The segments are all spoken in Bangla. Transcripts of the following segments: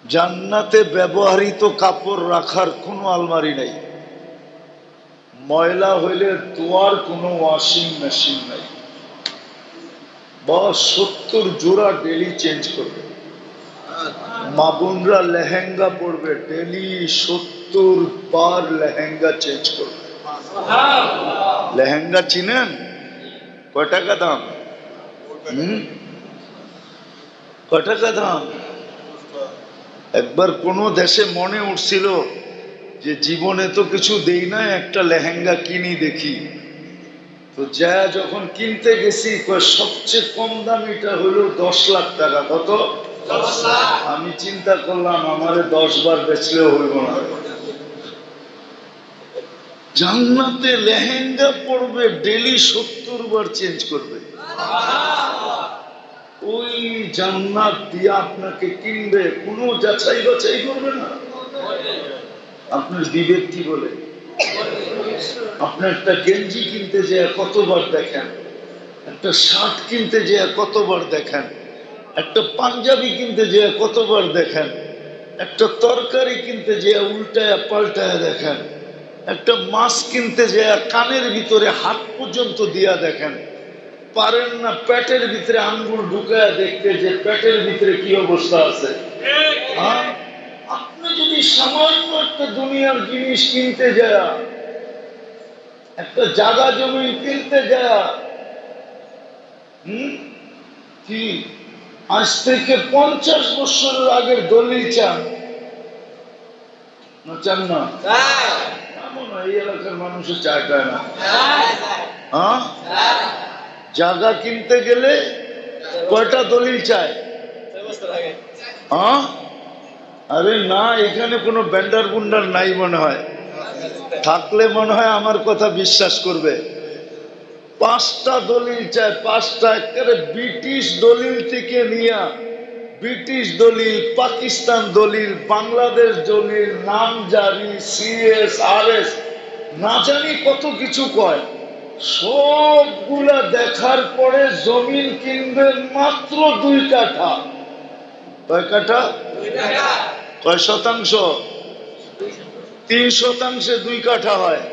জান্নাতে ব্যবহৃত কাপড় রাখার কোনো আলমারি নাই, ময়লা হইলে ধোয়ার কোনো ওয়াশিং মেশিন নাই। বস 70 জোড়া ডেলি চেঞ্জ করবে। মা বোনরা লেহেঙ্গা পরবে, ডেলি 70 বার লেহেঙ্গা চেঞ্জ করবে। লেহেঙ্গা চিনেন? কয় টাকা দাম? কয় টাকা দাম? একবার কোনো দেশে মনে উঠছিল যে জীবনে তো কিছু দেই না, একটা লেহেঙ্গা কিনি দেখি। তো যা যখন কিনতে গেছি, সবচেয়ে কম দামিটা হলো 10 লাখ টাকা। কত? 10 লাখ। আমি চিন্তা করলাম আমারে 10 বার বেচলেও হইব না। জান্নাতে লেহেঙ্গা পরবে, ডেলি 70 বার চেঞ্জ করবে। ওই জান্নাত দিয়ে আপনাকে কিনবে, কোনো যাচাই বাছাই করবে না। আপনার বিবেক কি বলে? আপনি একটা গেঞ্জি কিনতে যেয়ে কতবার দেখেন, একটা শার্ট কিনতে যেয়ে কতবার দেখেন, একটা পাঞ্জাবি কিনতে যেয়ে কতবার দেখেন, একটা তরকারি কিনতে যেয়ে উল্টায় পাল্টায় দেখেন, একটা মাছ কিনতে যেয়ে কানের ভিতরে হাত পর্যন্ত দিয়া দেখেন। পারেন না পেটের ভিতরে আঙ্গুল ঢুকায় দেখতে যে পেটের ভিতরে কি অবস্থা আছে। আপনি যদি সামান্য একটা দুনিয়ার জিনিস কিনতে যায়, একটা জায়গা জমি কিনতে যায়, কি আজ থেকে 50 বছরের আগের দলিল চান না? চান না? এই এলাকার মানুষের চায় না। জায়গা কিনতে গেলে কয়টা দলিল চায়? আরে না, এখানে কোনো ব্যান্ডার বুন্ডার নাই মনে হয়। থাকলে মনে হয় আমার কথা বিশ্বাস করবে। 5টা দলিল চায়, 5টা। একেবারে ব্রিটিশ দলিল থেকে নিয়ে, ব্রিটিশ দলিল, পাকিস্তান দলিল, বাংলাদেশ দলিল, নামজারি, CSRS, না জানি কত কিছু কয়। সবগুলা দেখার পরে জমিন কিনবে মাত্র 2 কাঠা। কয় কাঠা? কয় শতাংশ? 3 শতাংশে 2 কাঠা হয়।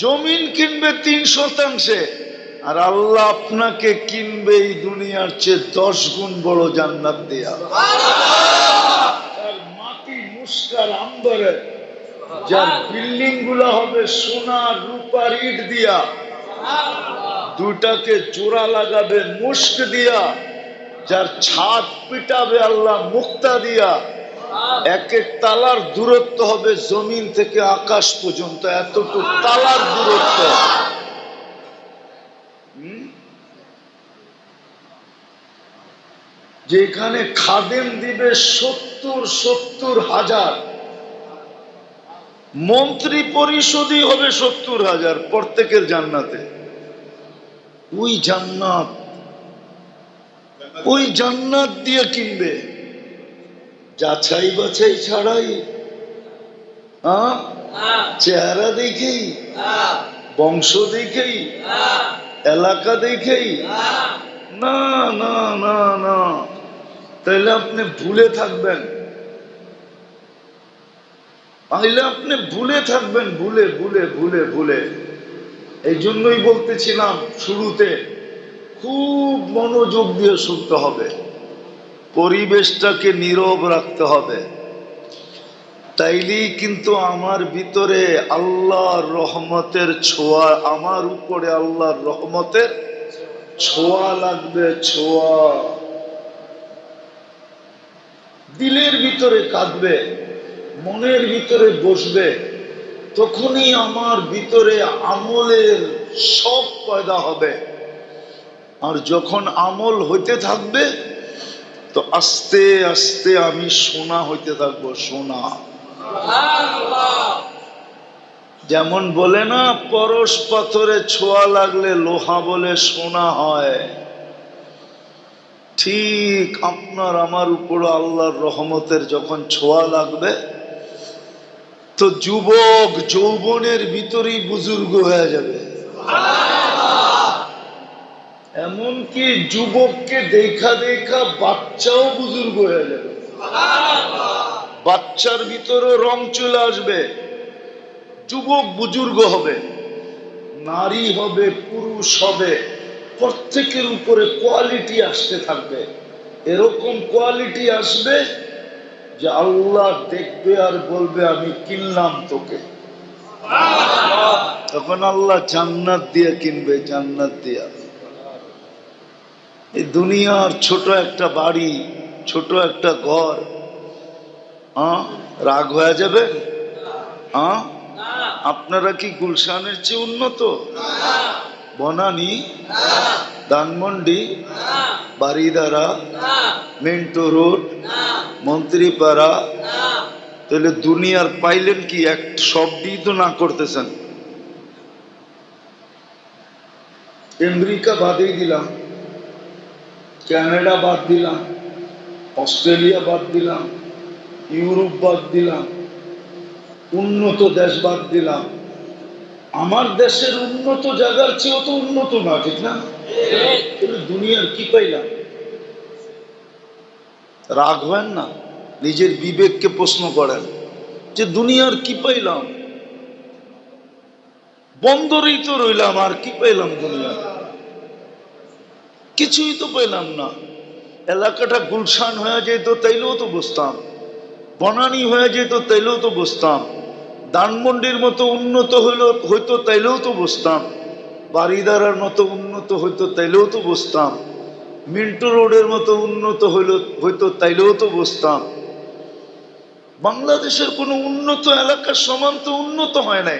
জমিন কিনবে 3 শতাংশে, আর আল্লাহ আপনাকে কিনবে এই দুনিয়ার চেয়ে 10 গুণ বড় জান্নাত দিয়া। তার মাটি মুস্কার আম্বরে, যার বিল্ডিং গুলা হবে সোনা রূপার ইট দিয়া, দুটাকে জোড়া লাগাবে মুস্ক দিয়া, যার ছাদ পিটাবে আল্লাহ মুক্তা দিয়া। এক এক তালার দূরত্ব হবে জমিন থেকে আকাশ পর্যন্ত, এতটুকু তালার দূরত্ব। যেখানে খাদেম দিবে 70 হাজার, মন্ত্রী পরিষদই হবে 70 হাজার প্রত্যেকের জান্নাতে। ওই জান্নাত দিয়ে কিনবে, যাচাই বাছাই ছাড়াই, চেহারা দেখেই, বংশ দেখেই, এলাকা দেখেই না না না না। তাইলে আপনি ভুলে থাকবেন, ভুলে ভুলে ভুলে ভুলে। এই জন্যই বলতেছিলাম শুরুতে, খুব মনোযোগ দিয়ে শুনতে হবে, পরিবেশটাকে নীরব রাখতে হবে। তাইলেই কিন্তু আমার ভিতরে আল্লাহর রহমতের ছোঁয়া, আমার উপরে আল্লাহর রহমতের ছোঁয়া লাগবে। ছোঁয়া দিলের ভিতরে কাঁদবে, মনের ভিতরে বসবে, তখনই আমার ভিতরে আমলের সব পয়দা হবে। আর যখন আমল হইতে থাকবে, তো আস্তে আস্তে আমি সোনা হইতে থাকবো। সোনা, যেমন বলে না পরশ পাথরে ছোঁয়া লাগলে লোহা বলে সোনা হয়, ঠিক আপনার আমার উপর আল্লাহর রহমতের যখন ছোঁয়া লাগবে, তো যুবক যৌবনের ভিতরেই বুজুর্গ হয়ে যাবে। এমনকি যুবককে দেখা দেখা বাচ্চাও বুজুর্গ হয়ে যাবে। বাচ্চার ভিতরে রং চলে আসবে, যুবক বুজুর্গ হবে, নারী হবে, পুরুষ হবে, প্রত্যেকের উপরে কোয়ালিটি আসতে থাকবে। এরকম কোয়ালিটি আসবে যে আল্লাহ দেখবে আর বলবে আমি কিনলাম তোকে। তখন আল্লাহ জান্নাত দিয়ে কিনবে, জান্নাত দিয়া। এই দুনিয়ার ছোট একটা বাড়ি, ছোট একটা ঘর, রাগ হয়ে যাবে? আপনারা কি গুলশানের চেয়ে উন্নত? বনানী, ধানমন্ডি, বারিদারা, মিন্টো রোড, মন্ত্রীপাড়া, তাহলে দুনিয়ার পাইলেন কি? এক সবটি তো না করতেছেন। আমেরিকা বাদই দিলাম, কানাডা বাদ দিলাম, অস্ট্রেলিয়া বাদ দিলাম, ইউরোপ বাদ দিলাম, উন্নত দেশ বাদ দিলাম। আমার দেশের উন্নত জায়গার চেয়েও তো উন্নত না, ঠিক না? দুনিয়ার কি পাইলাম? রাগ হয় না? নিজের বিবেককে প্রশ্ন করেন যে দুনিয়ার কি পাইলাম? বন্দরেই তো রইলাম, আর কি পাইলাম? দুনিয়া কিছুই তো পাইলাম না। এলাকাটা গুলশান হয়ে যেত তাইলেও তো বসতাম, বনানী হয়ে যেত তাইলেও তো বসতাম, ধানমন্ডির মতো উন্নত হইতো তাইলেও তো বসতাম, বারিদারার মতো উন্নত হইতো তাইলেও তো বসতাম, মিন্টো রোডের মতো উন্নত হইতো তাইলেও তো বসতাম। বাংলাদেশের কোনো উন্নত এলাকার সমান তো উন্নত হয় নাই,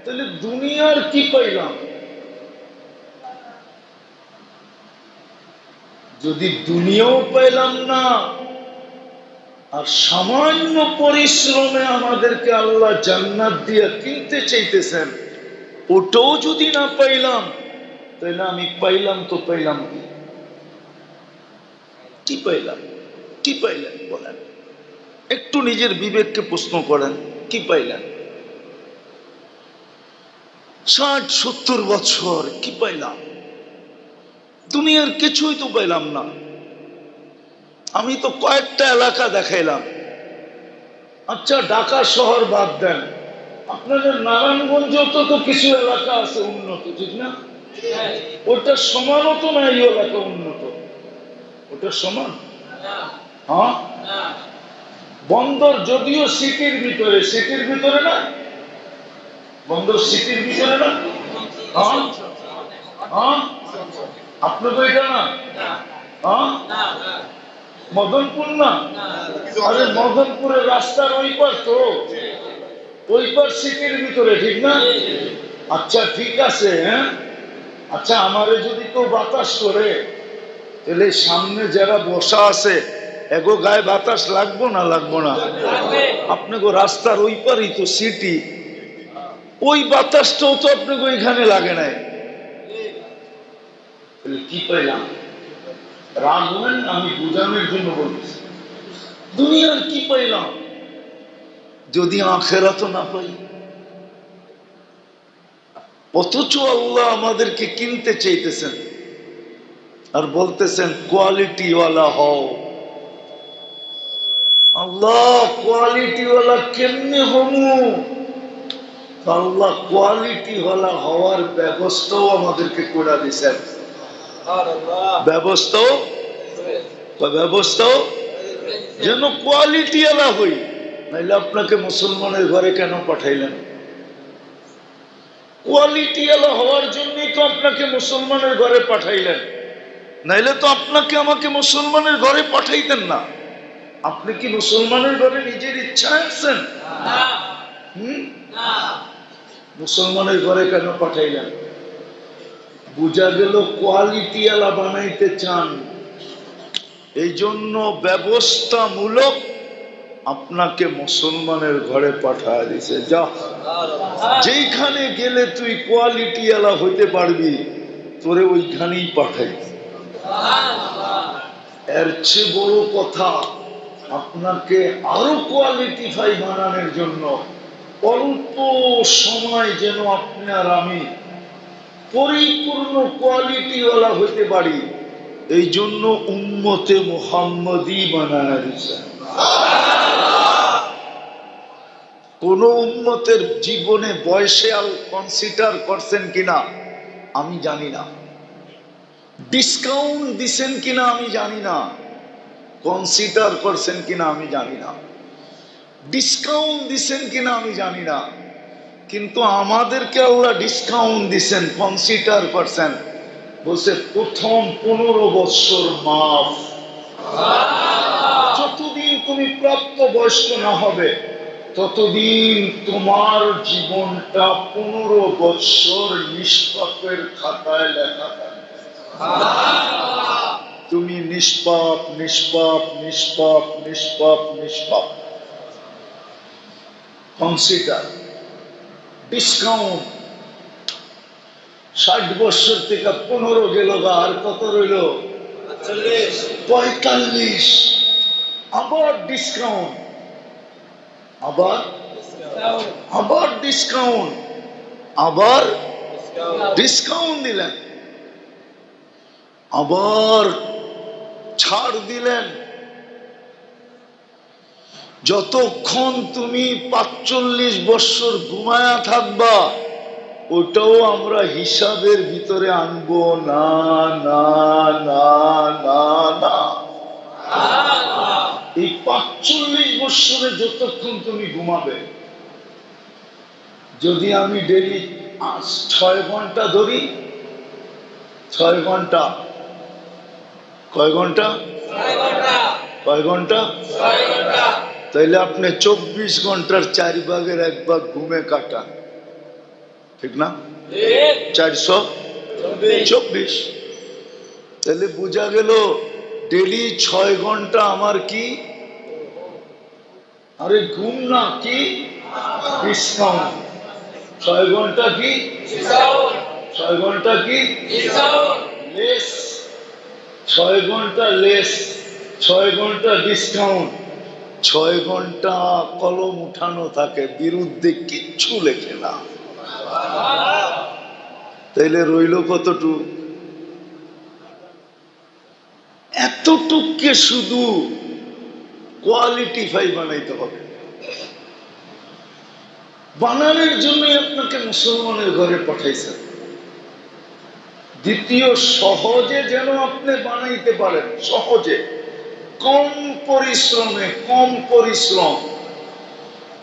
তাহলে দুনিয়ার কি পাইলাম? যদি দুনিয়াও পাইলাম না, আর সামান্য পরিশ্রমে আমাদেরকে আল্লাহ জান্নাত দিয়ে কিনতে চাইতেছেন, ওটাও যদি না পাইলাম, তাহলে আমি পাইলাম তো পাইলাম কি? কি পাইলাম? কি পাইলেন বলেন? একটু নিজের বিবেককে প্রশ্ন করেন, কি পাইলেন? 60-70 বছর কি পাইলাম? দুনিয়ার কিছুই তো পাইলাম না। আমি তো কয়েকটা এলাকা দেখাইলাম। আচ্ছা, ঢাকা শহর বাদ দেন, আপনাদের নারায়ণগঞ্জেও তো কিছু এলাকা আছে উন্নত, ঠিক না? ওটা সমানও তো না, এই এলাকা উন্নত, ওটা সমান? হ্যাঁ, বন্দর যদিও সিটির ভিতরে, সিটির ভিতরে না, বন্দর সিটির ভিতরে না। হ্যাঁ, হ্যাঁ, আপনাদের এটা না? হ্যাঁ, মদনপুর না? আরে মদনপুরের রাস্তার ওই পার তো, ওই পার সিটির ভিতরে, ঠিক না? আচ্ছা ঠিক আছে। হ্যাঁ, আচ্ছা, আমারে যদি কেউ বাতাস করে, তাহলে সামনে যারা বসা আছে এগো গায়ে বাতাস লাগবো না? লাগবো না? আপনাকে রাস্তার ওই পারই তো সিটি, ওই বাতাসটাও তো আপনাকে ওইখানে লাগে নাই। কি পাইলাম? রাগ হলেন, আমি বোঝানোর জন্য বলতেছি, দুনিয়ার কি পাইলাম যদি আখেরাত না পাই? অথচ আল্লাহ আমাদেরকে কিনতে চাইতেছেন আর বলতেছেন কোয়ালিটিওয়ালা হও। আল্লাহ কোয়ালিটিওয়ালা কেমনে হমু? আল্লাহ কোয়ালিটিওয়ালা হওয়ার ব্যবস্থাও আমাদেরকে করে দিয়েছেন। ব্যবস্থাও যেন কোয়ালিটিওয়ালা হই, নাইলে আপনাকে মুসলমানের ঘরে কেন পাঠাইলেন? কোয়ালিটিওয়ালা হওয়ার জন্যই তো আপনাকে মুসলমানের ঘরে পাঠাইলেন, নাইলে তো আপনাকে আমাকে মুসলমানের ঘরে পাঠাইতেন না। আপনি কি মুসলমানের ঘরে নিজের ইচ্ছায় আছেন? মুসলমানের ঘরে কেন পাঠাইলেন? বুঝা গেল কোয়ালিটিওয়ালা বানাইতে চান, এই জন্য ব্যবস্থামূলক আপনাকে মুসলমানের ঘরে পাঠায় দিছে। যা, যেইখানে গেলে তুই কোয়ালিটিওয়ালা হইতে পারবি, তোরে ওইখানেই পাঠাইছে। এর চেয়ে বড় কথা, আপনাকে আরো কোয়ালিটিফাই বানানোর জন্য অল্প সময় যেন আপনি আর আমি পরিপূর্ণ কোয়ালিটিওয়ালা হইতে পারি, এই জন্য উম্মতে মুহাম্মদী বানায় দিয়েছেন। কোন উম্মতের জীবনে বয়সে কনসিডার করছেন কিনা আমি জানি না, ডিসকাউন্ট দিছেন কিনা আমি জানি না, কনসিডার করছেন কিনা আমি জানি না, ডিসকাউন্ট দিছেন কিনা আমি জানি না, কিন্তু আমাদেরকে আল্লাহ ডিসকাউন্ট দিছেন, কনসিডার করছেন। বলছে প্রথম 15 বৎসর মাফ। যতদিন তুমি প্রাপ্ত বয়স্ক না হবে ততদিন তোমার জীবনটা 15 বৎসর নিষ্পাপের খাতায় লেখা থাকবে। তুমি নিষ্পাপ নিষ্পাপ নিষ্পাপ নিষ্পাপ নিষ্পাপ। Consider, discount. 60 বছর থেকে 15 গেল, আর কত রইল? 45। আবার ডিসকাউন্ট, আবার আবার ডিসকাউন্ট, আবার ডিসকাউন্ট দিলেন, আবার ছাড় দিলেন। যতক্ষণ তুমি 45 বছর ঘুমায়া থাকবা ওটাও আমরা হিসাবের ভিতরে আনবো না না না না না। এই 45 বছরে যতক্ষণ তুমি ঘুমাবে, যদি আমি ডেলি 6 ঘন্টা ধরি, 6 ঘন্টা, কয় ঘন্টা? কয় ঘন্টা? তাইলে আপনি 24 ঘন্টার 4 ভাগের 1 ভাগ ঘুমে কাটান, ঠিক না? 424। তাহলে বোঝা গেল ডেলি 6 ঘন্টা আমার কি? আরে ঘুম না, কি ডিসকাউন্ট। 6 ঘন্টা কি? 6 ঘন্টা কি? লেস। 6 ঘন্টা লেস, 6 ঘন্টা ডিসকাউন্ট। 6 ঘন্টা কলম উঠানো থাকে, বিরুদ্ধে কিচ্ছু লেখে না। তাইলে রইল কতটুক? এতটুককে শুধু কোয়ালিটিফাই বানাইতে হবে। বানানোর জন্যই আপনাকে মুসলমানের ঘরে পাঠাইছেন। দ্বিতীয়, সহজে যেন আপনি বানাইতে পারেন, সহজে, কম পরিশ্রমে, কম পরিশ্রম।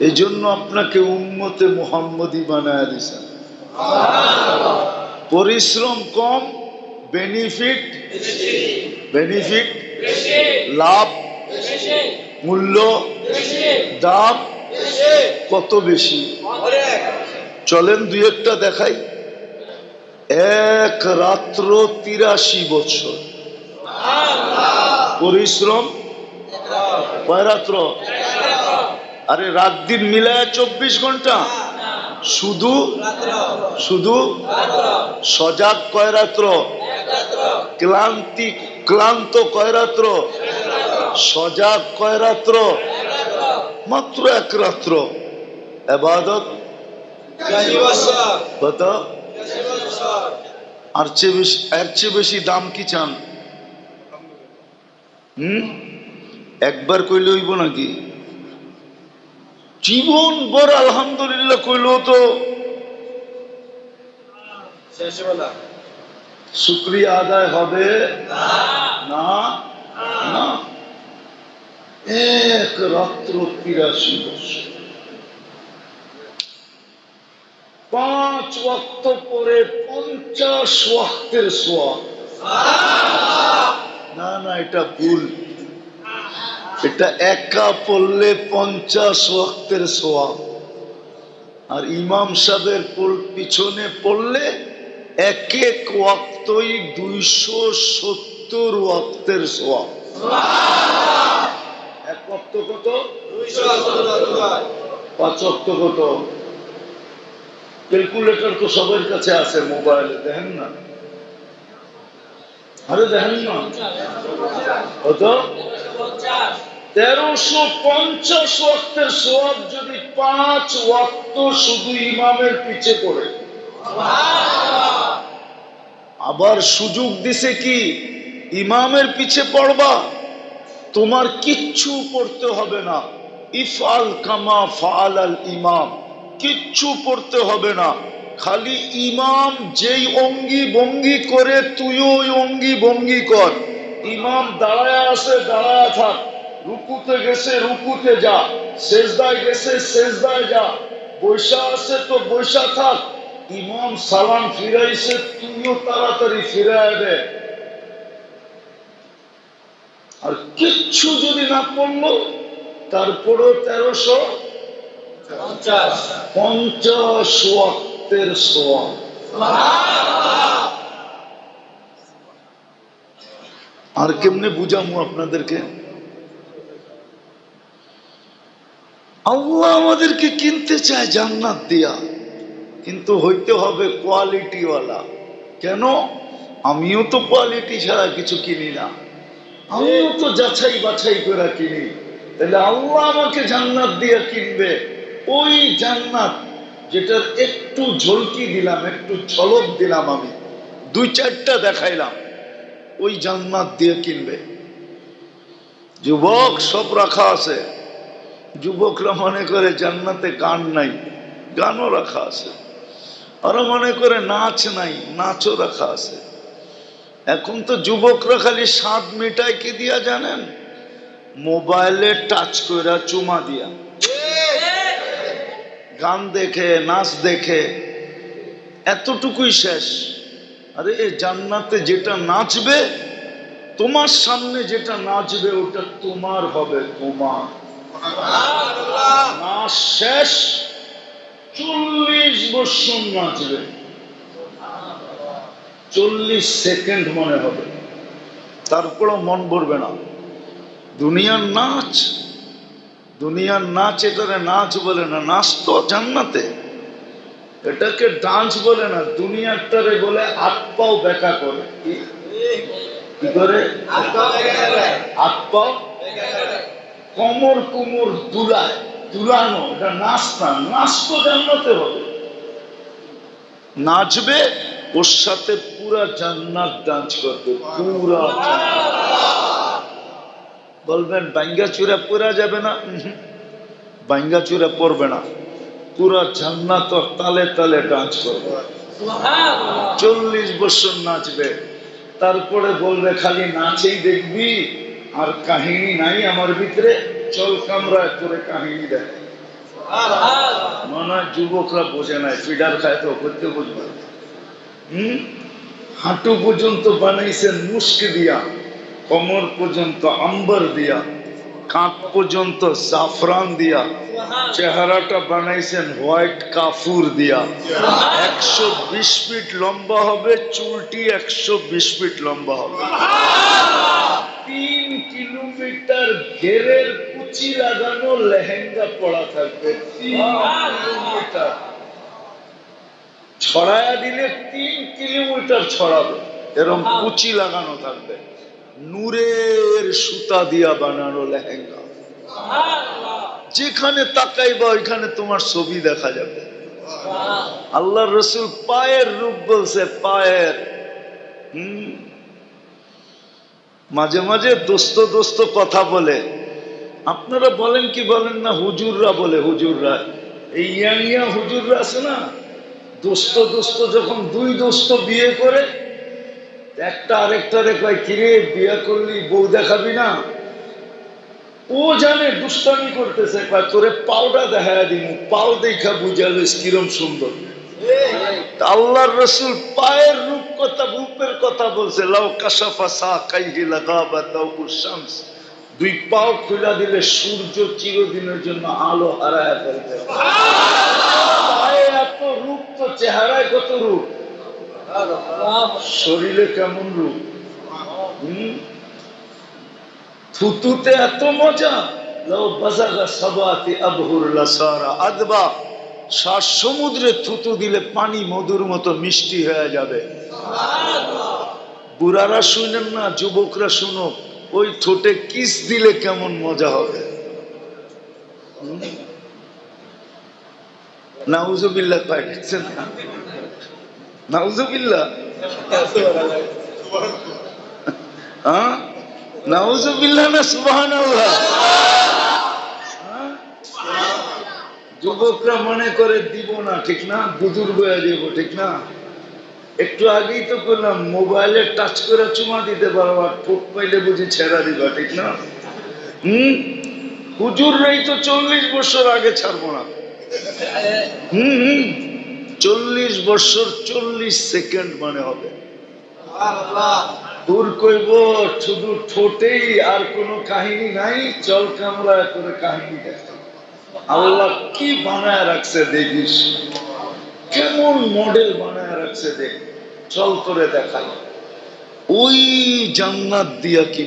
এই জন্য আপনাকে উম্মতে মুহাম্মদী বানায়া দিয়েছেন। পরিশ্রম কম, বেনিফিট বেনিফিট লাভ, মূল্য, দাম কত বেশি। চলেন 2-1টা দেখাই। এক রাত্র 83 বছর পরিশ্রম, কয় রাত্র? আরে রাত দিন মিলায় 24 ঘন্টা। শুধু শুধু সজাগ কয় রাত্র? ক্লান্ত কয় রাত্র? সজাগ কয় রাত্র? মাত্র 1 রাত্র। ইবাদত কত? আর চেয়ে বেশি দাম কি চান? একবার কইলে হইব নাকি? জীবন ভর আলহামদুলিল্লাহ কইলেও তো শুকরিয়া আদায় হবে না না। 1 রাত্র 83 বছর, 5 ওয়াক্ত পরে 50 ওয়াক্তের সোয়াব। না না, এটা ভুল। এটা একা পড়লে 50 ওয়াক্তের সোয়াব, আর ইমাম সাহেবের পিছনে পড়লে এক এক ওয়াক্তই 270 ওয়াক্তের সোয়াব। 1 ওয়াক্ত কত? 5 ওয়াক্ত কত? ক্যালকুলেটর তো সবার কাছে আছে, মোবাইলে দেখেন না। আরে দেখেন না কত? 1350 ওয়াক্তের সোয়াব যদি 5 ওয়াক্ত শুধু ইমামের পিছে পড়ে। আবার সুযোগ দিছে কি, ইমামের পিছে পড়বা, তোমার কিচ্ছু পড়তে হবে না, ইফআল কামা ফাআলাল ইমাম, কিচ্ছু পড়তে হবে না, খালি ইমাম যেই অঙ্গি ভঙ্গি করে তুইও ওই অঙ্গি ভঙ্গি কর। ইমাম দাঁড়ায় আছে দাঁড়ায় থাক, রুকুতে গেছে রুকুতে যা, সেজদায় গেছে সেজদায় যা, বৈশা আছে তো বৈশা থাক। ইমাম সালাম ফিরাইছে তুইও তাড়াতাড়ি ফিরায় দে। আর কিচ্ছু যদি না পড়লো তারপরও 1350 ওয়াক্তের সওয়াব। আর কেমনে বুঝামু আপনাদেরকে? আল্লাহ আমাদেরকে কিনতে চায় জান্নাত দিয়া, কিন্তু হইতে হবে কোয়ালিটিওয়ালা। কেন? আমিও তো কোয়ালিটি ছাড়া কিছু কিনি না, আমিও তো যাচাই বাছাই করে কিনি। তাহলে আল্লাহ আমাকে জান্নাত দিয়ে কিনবে, ওই জান্নাত যেটার একটু ঝলকি দিলাম, একটু ঝলক দিলাম, আমি 2-4টা দেখাইলাম, ওই জান্নাত দিয়ে কিনবে। যুবক সব রাখা আছে, যুবকরা মনে করে জান্নাতে গান নাই, গানও রাখা আছে। ওরা মনে করে নাচ নাই, নাচও রাখা আছে। এখন তো যুবকরা খালি স্বাদ মিটায় কি দিয়া জানেন? মোবাইলে টাচ করে চুমা দিয়া, গান দেখে নাচ দেখে, এতটুকুই শেষ। আরে জান্নাতে যেটা নাচবে, তোমার সামনে যেটা নাচবে ওটা তোমার হবে, তোমার। নাচ শেষ, 40 বছর নাচবে, 40 সেকেন্ড মনে হবে, তারপরও মন ভরবে না। দুনিয়ার নাচ, দুনিয়ার নাচ, এটারে নাচ বলে না, নাচ তো জান্নাতে, এটাকে ডান্স বলে না। দুনিয়ারটারে বলে হাত পাও বেঁকা করে। কি করে? হাত পাও কমর কুমর দুলায়, দুলানো, এটা নাচ না। নাচ তো জান্নাতে হবে, নাচবে, ওর সাথে পুরা জান্নাত ডান্স করবে, পুরা। বলবেন বাইঙ্গা চূড়া পুরা যাবে না? বাইঙ্গা চূড়া পড়বে না, পুরা জান্নাত তালে তালে ডান্স করবে, 40 বছর নাচবে। তারপরে বলবে খালি নাচেই দেখবি, আর কাহিনী নাই আমার ভিতরে, চল কামরায় করে কাহিনী দেখ। মনে হয় যুবকরা বোঝে নাই, ফিডার খায় তো করতে বুঝবে। হাঁটু পর্যন্ত বানাইছেন মুস্ক দিয়া, কোমর পর্যন্ত আম্বার দিয়া, কাঁধ পর্যন্ত জাফরান দিয়া, চেহারাটা বানাইছেন হোয়াইট কাফুর দিয়া। 120 ফিট লম্বা হবে, চুলটি 120 ফিট লম্বা হবে। 3 কিলোমিটার ঘেরের কুচি লাগানো লেহেঙ্গা পরা থাকবে, 3 কিলোমিটার ছড়ায়া দিলে 3 কিলোমিটার ছড়াবে, এরকম কুচি লাগানো থাকবে। নূরের সুতা দিয়া বানানো লেহেঙ্গা, যেখানে তাকাইবা ওইখানে তোমার ছবি দেখা যাবে। আল্লাহর রাসূল পায়ের রূপ বলছে, পায়ের। মাঝে মাঝে দোস্ত দোস্ত কথা বলে, আপনারা বলেন কি বলেন না, হুজুররা বলে, হুজুররা, এই ইয়াং ইয়াং হুজুররা আছে না, দোস্ত দোস্ত যখন 2 দোস্ত বিয়ে করে, একটা আরেকটারে কয়, কিরে বিয়ে করলি বউ দেখাবি না? ও জানে দুষ্টামি করতেছে, কয় তোরে পাওটা দেখা দিমু, পাও দেখা বুঝালো কিরম সুন্দর। আল্লাহর রাসূল পায়ের রূপের কথা বলছে, লাউ কাশাফা সাকাইহি লাগাবা দাউস শামস, 2 পাও খুলে দিলে সূর্য চিরদিনের জন্য আলো হারায় ফেলবে। পায়ে এত রূপ, তো চেহারায় কত রূপ, শরীরে কেমন রূপ। থুতুতে এত মজা, লাউ বাযাগা সাবাতি আবহুর লাসারা আদবা, 7 সমুদ্রে থুতু দিলে পানি মধুর মতো মিষ্টি হয়ে যাবে। বুড়ারা শুনেন না, যুবকরা শুনো, ওই ঠোঁটে কিস দিলে কেমন মজা হবে। নাউজুবিল্লাহ পাই গেছেন, নাউজুবিল্লাহ, হ্যাঁ নাউজুবিল্লাহ না সুবহানাল্লাহ। যুবকরা মনে করে দিব না, ঠিক না? বুজুর্গ হয়ে যাব, ঠিক না? একটু আগেই তো বললাম মোবাইলে টাচ করে চুমা দিতে পারো, আর ঠোঁট পাইলে বুঝি ছেড়া দিবা, ঠিক না? হুম, হুজুররাই তো 40 বছর আগে ছাড়বো না। হুম, 40 বছর 40 সেকেন্ড মানে হবে। দূর কইব শুধু ঠোঁটেই, আর কোনো কাহিনী নাই। চল কামরা করে কাহিনী দেখা। আল্লাহ কি বানায় রাখছে দেখিস, কেমন মডেল বানায় রাখছে দেখ। চল করে দেখাই। ওই জান্নাত দিয়া কি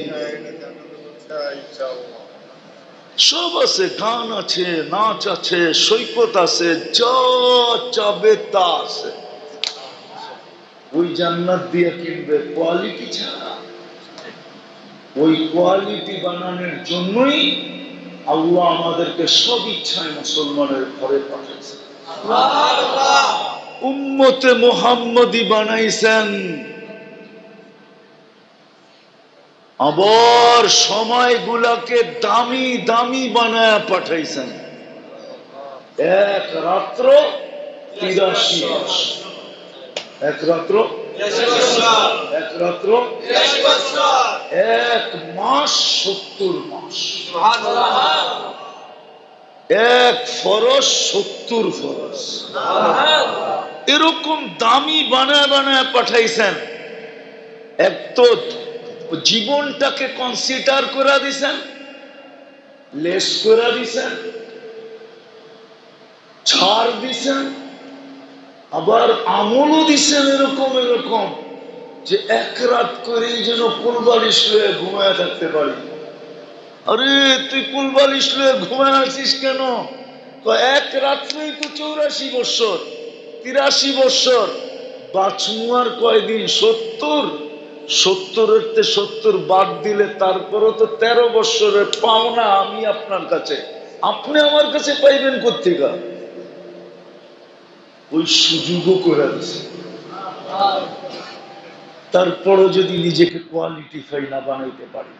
সব আছে, গান আছে, নাচ আছে, সৈকত আছে, যা চাবে তা আছে। ওই জান্নাত দিয়ে কিনবে কোয়ালিটি ছাড়া। ওই কোয়ালিটি বানানোর জন্যই আল্লাহ আমাদেরকে সব ইচ্ছায় মুসলমানের ঘরে পাঠাইছে, উম্মতে মুহাম্মদী বানাইছেন। আবার সময়গুলাকে দামি দামি বানায় পাঠাইছেন। এক রাত্র 83 মাস, এক রাত্র, এক রাত্র, এক মাস 70 মাস, এক ফরজ 70 ফরজ। এরকম দামি বানায় বানায় পাঠাইছেন। এক তো জীবনটাকে কনসিডার করে দিছেন, লেস করে দিছেন, ছাড় দিছেন, আবার আমলও দিছেন এরকম এরকম যে এক রাত করেই যেন কুলবালিশ লয়ে ঘুমায় থাকতে পারি। আরে তুই কুলবালিশ লয়ে ঘুমায় আছিস কেন? তো এক রাত্রেই তো 84 বছর, 83 বছর। বাঁচমু আর কয়দিন? 70। 70 বাদ দিলে তারপরও তো 13 বছরের পাওনা আমি আপনার কাছে, আপনি আমার কাছে পাইবেন কোত্থেকে? ওই সুযোগও করে দিছে। তারপরও যদি নিজেকে কোয়ালিটিফাই না বানাইতে পারি,